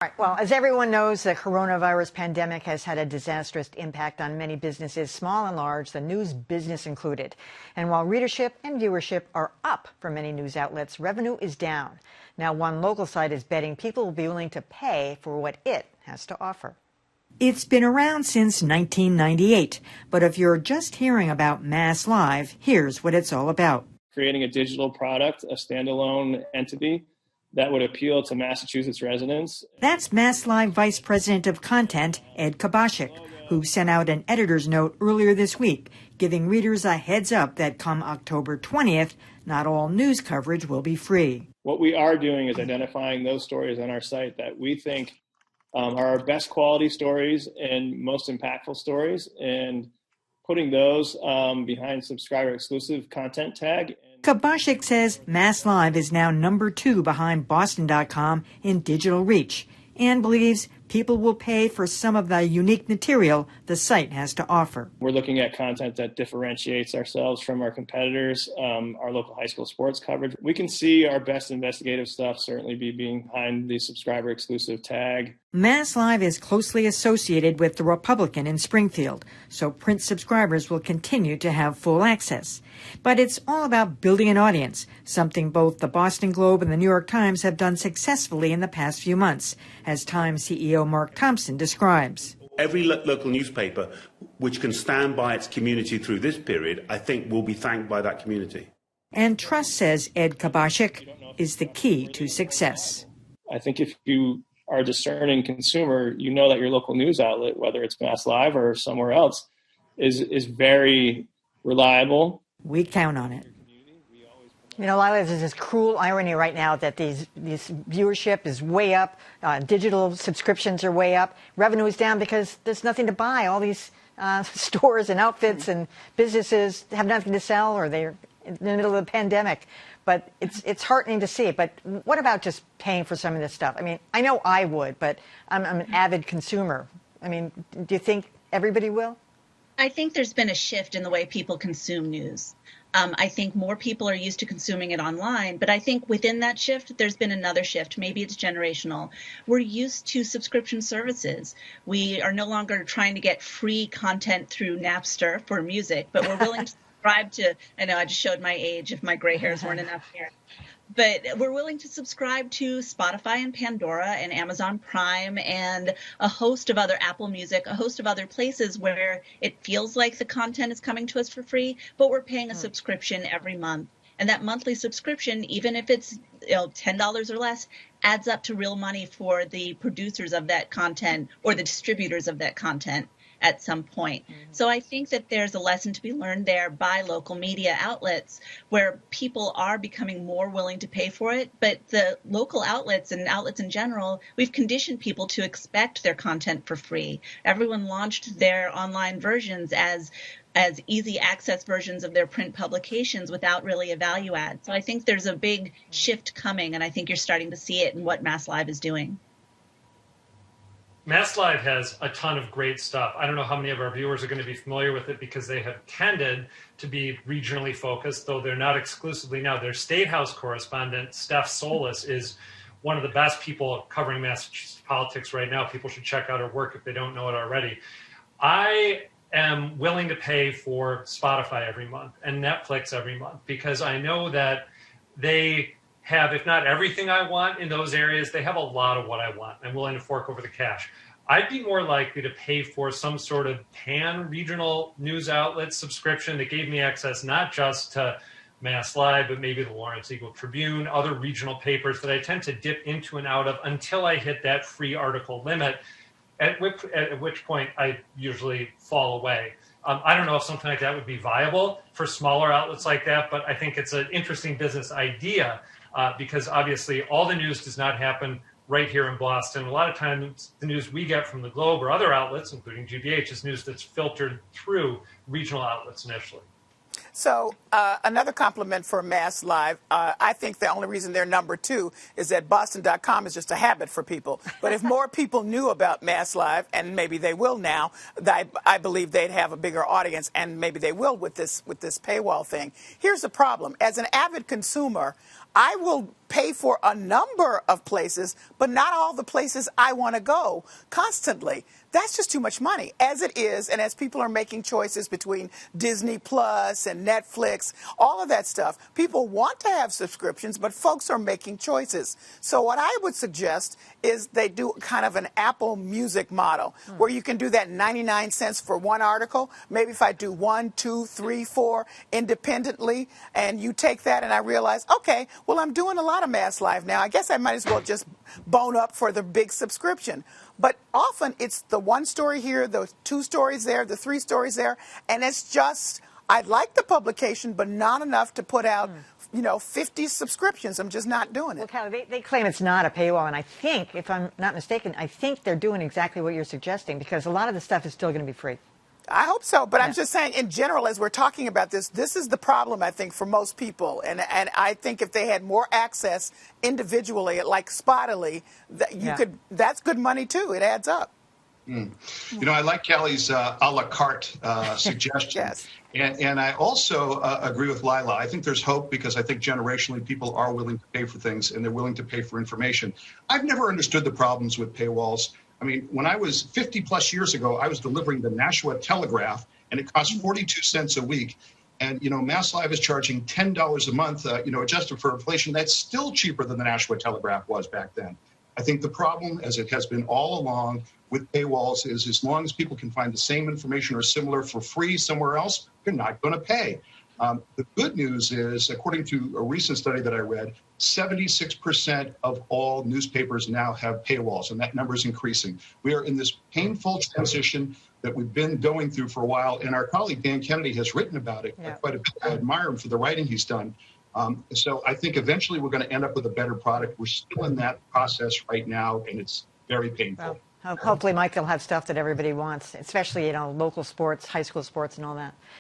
Right. Well, as everyone knows, the coronavirus pandemic has had a disastrous impact on many businesses, small and large, the news business included. And while readership and viewership are up for many news outlets, revenue is down. Now, one local site is betting people will be willing to pay for what it has to offer. It's been around since 1998, but if you're just hearing about MassLive, here's what it's all about. Creating a digital product, a standalone entity that would appeal to Massachusetts residents. That's MassLive Vice President of Content, Ed Kabashik, who sent out an editor's note earlier this week, giving readers a heads up that come October 20th, not all news coverage will be free. What we are doing is identifying those stories on our site that we think are our best quality stories and most impactful stories, and putting those behind subscriber exclusive content tag. Kabashik says MassLive is now number 2 behind Boston.com in digital reach and believes people will pay for some of the unique material the site has to offer. We're looking at content that differentiates ourselves from our competitors, our local high school sports coverage. We can see our best investigative stuff certainly be behind the subscriber exclusive tag. MassLive is closely associated with the Republican in Springfield, so print subscribers will continue to have full access. But it's all about building an audience, something both the Boston Globe and the New York Times have done successfully in the past few months, as Times CEO Mark Thompson describes. Every local newspaper which can stand by its community through this period, I think, will be thanked by that community. And trust, says Ed Kabashik, is the key to success. I think if you are a discerning consumer, you know that your local news outlet, whether it's MassLive or somewhere else, is very reliable. We count on it. You know, Lylah, there's this cruel irony right now that these viewership is way up, digital subscriptions are way up, revenue is down because there's nothing to buy. All these stores and outfits and businesses have nothing to sell, or they're in the middle of the pandemic. But it's heartening to see. But what about just paying for some of this stuff? I mean, I know I would, but I'm an avid consumer. I mean, do you think everybody will? I think there's been a shift in the way people consume news. I think more people are used to consuming it online, but I think within that shift, there's been another shift. Maybe it's generational. We're used to subscription services. We are no longer trying to get free content through Napster for music, but we're willing to subscribe to, I know I just showed my age if my gray hairs weren't enough here. But we're willing to subscribe to Spotify and Pandora and Amazon Prime and a host of other Apple Music, a host of other places where it feels like the content is coming to us for free, but we're paying a subscription every month. And that monthly subscription, even if it's $10 or less, adds up to real money for the producers of that content or the distributors of that content at some point. So I think that there's a lesson to be learned there by local media outlets where people are becoming more willing to pay for it. But the local outlets and outlets in general, we've conditioned people to expect their content for free. Everyone launched their online versions as easy access versions of their print publications without really a value add. So I think there's a big shift coming, and I think you're starting to see it in what MassLive is doing. MassLive has a ton of great stuff. I don't know how many of our viewers are going to be familiar with it because they have tended to be regionally focused, though they're not exclusively now. Their State House correspondent, Steph Solis, is one of the best people covering Massachusetts politics right now. People should check out her work if they don't know it already. I am willing to pay for Spotify every month and Netflix every month because I know that they have, if not everything I want in those areas, they have a lot of what I want. I'm willing to fork over the cash. I'd be more likely to pay for some sort of pan-regional news outlet subscription that gave me access not just to MassLive, but maybe the Lawrence Eagle Tribune, other regional papers that I tend to dip into and out of until I hit that free article limit, at which point I usually fall away. I don't know if something like that would be viable for smaller outlets like that, but I think it's an interesting business idea. Because obviously all the news does not happen right here in Boston. A lot of times the news we get from the Globe or other outlets, including GBH, is news that's filtered through regional outlets initially. So another compliment for MassLive. I think the only reason they're number 2 is that Boston.com is just a habit for people. But if more people knew about MassLive, and maybe they will now, I believe they'd have a bigger audience, and maybe they will with this paywall thing. Here's the problem. As an avid consumer, I will pay for a number of places, but not all the places I want to go constantly. That's just too much money as it is. And as people are making choices between Disney Plus and Netflix, all of that stuff, people want to have subscriptions, but folks are making choices. So what I would suggest is they do kind of an Apple Music model where you can do that 99 cents for one article. Maybe if I do 1, 2, 3, 4 independently, and you take that and I realize, okay, well, I'm doing a lot of MassLive now. I guess I might as well just bone up for the big subscription. But often it's the one story here, the 2 stories there, the 3 stories there, and it's just, I like the publication, but not enough to put out, 50 subscriptions. I'm just not doing it. Well, Callie, they claim it's not a paywall, and I think, if I'm not mistaken, I think they're doing exactly what you're suggesting, because a lot of the stuff is still going to be free. I hope so, but I'm just saying, in general, as we're talking about this is the problem, I think, for most people. And I think if they had more access individually, like spottily, that's good money, too. It adds up. I like Callie's a la carte suggestion. Yes. And I also agree with Lylah. I think there's hope because I think generationally people are willing to pay for things and they're willing to pay for information. I've never understood the problems with paywalls. I mean, when I was 50 plus years ago, I was delivering the Nashua Telegraph, and it cost 42 cents a week. And, MassLive is charging $10 a month, adjusted for inflation. That's still cheaper than the Nashua Telegraph was back then. I think the problem, as it has been all along with paywalls, is as long as people can find the same information or similar for free somewhere else, they're not going to pay. The good news is, according to a recent study that I read, 76% of all newspapers now have paywalls, and that number is increasing. We are in this painful transition that we've been going through for a while, and our colleague Dan Kennedy has written about it quite a bit. I admire him for the writing he's done. So I think eventually we're going to end up with a better product. We're still in that process right now, and it's very painful. Well, hopefully, Mike, they'll have stuff that everybody wants, especially, local sports, high school sports, and all that.